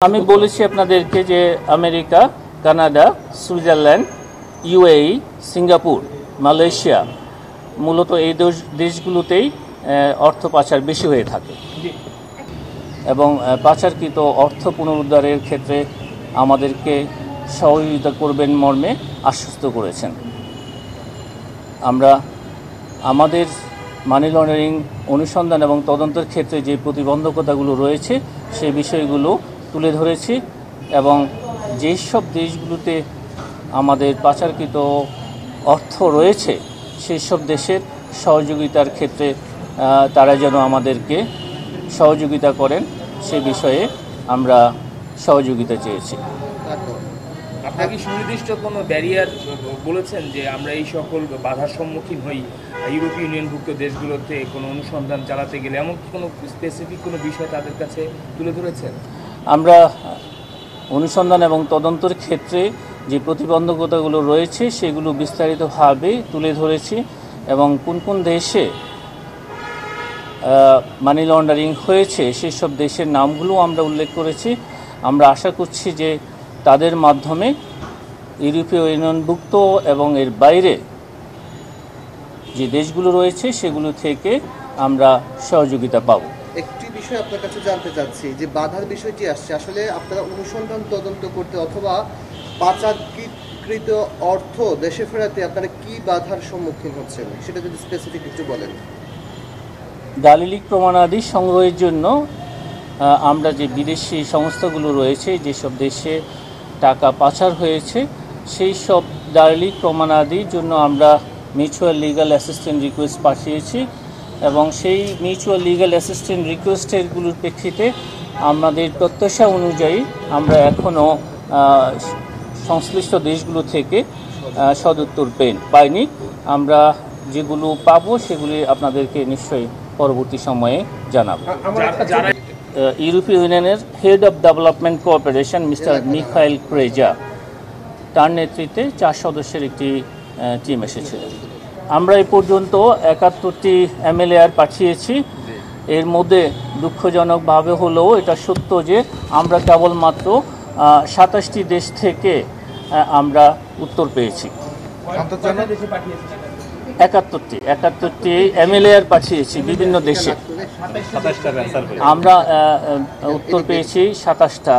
আমি বলেছি আপনাদেরকে যে America, Canada, Switzerland, UAE, Singapore, Malaysia মূলত এই দেশগুলোতেই অর্থ পাচার বেশি হয়ে থাকে এবং পাচারকৃত অর্থ পুনরুদ্ধারের ক্ষেত্রে আমাদেরকে সহযোগিতা করবেন মর্মে আশ্বস্ত করেছেন। আমরা আমাদের মানি লন্ডারিং অনুসন্ধান এবং তদন্তের ক্ষেত্রে যে প্রতিবন্ধকতাগুলো রয়েছে সেই বিষয়গুলো তুলে ধরেছি এবং যেসব দেশগুলোতে আমাদের পাচারকৃত অর্থ রয়েছে সেই সব দেশের সহযোগিতার ক্ষেত্রে তারা যেন আমাদেরকে সহযোগিতা করেন সে বিষয়ে আমরা সহযোগিতা চেয়েছি। আপনারা কি সুনির্দিষ্ট কোনো ব্যারিয়ার বলেছেন যে আমরা এই সকল বাধার সম্মুখীন হই ইউরোপীয় ইউনিয়নভুক্ত দেশগুলোতে কোনো অনুসন্ধান চালাতে গেলে, এমন কোনো স্পেসিফিক কোনো বিষয় তাদের কাছে তুলে ধরেছেন? আমরা অনুসন্ধান এবং তদন্তের ক্ষেত্রে যে প্রতিবন্ধকতাগুলো রয়েছে সেগুলো বিস্তারিতভাবে তুলে ধরেছি এবং কোন কোন দেশে মানি লন্ডারিং হয়েছে সেসব দেশের নামগুলো আমরা উল্লেখ করেছি। আমরা আশা করছি যে তাদের মাধ্যমে ইউরোপীয় ইউনিয়নভুক্ত এবং এর বাইরে যে দেশগুলো রয়েছে সেগুলো থেকে আমরা সহযোগিতা পাব। একটি বিষয় আপনার কাছে জানতে চাচ্ছি যে বাধার বিষয়টি আসছে, আসলে আপনারা অনুসন্ধান তদন্ত করতে অথবা পাচারকৃত অর্থ দেশে ফেরাতে আপনারা কি বাধার সম্মুখীন হচ্ছেন সেটা যদি স্পেসিফিক একটু বলেন। দালিলিক প্রমাণাদি সংগ্রহের জন্য আমরা যে বিদেশি সংস্থাগুলো রয়েছে যেসব দেশে টাকা পাচার হয়েছে সেই সব দালিলিক প্রমাণাদির জন্য আমরা মিউচুয়াল লিগ্যাল অ্যাসিস্ট্যান্ট রিকোয়েস্ট পাঠিয়েছি এবং সেই মিউচুয়াল লিগ্যাল অ্যাসিস্ট্যান্ট রিকোয়েস্টেরগুলোর প্রেক্ষিতে আমাদের প্রত্যাশা অনুযায়ী আমরা এখনও সংশ্লিষ্ট দেশগুলো থেকে সদুত্তর পাইনি। আমরা যেগুলো পাবো সেগুলি আপনাদেরকে নিশ্চয়ই পরবর্তী সময়ে জানাবো। ইউরোপীয় ইউনিয়নের head of development cooperation mister Mikhail Kreza তার নেতৃত্বে 4 সদস্যের একটি টিম এসেছিল। আমরা এ পর্যন্ত 71টি MLAR পাঠিয়েছি। এর মধ্যে দুঃখজনকভাবে হলেও এটা সত্য যে আমরা কেবলমাত্র 27টি দেশ থেকে আমরা উত্তর পেয়েছি। 71টি MLAR পাঠিয়েছি বিভিন্ন দেশে, আমরা উত্তর পেয়েছি 27টা।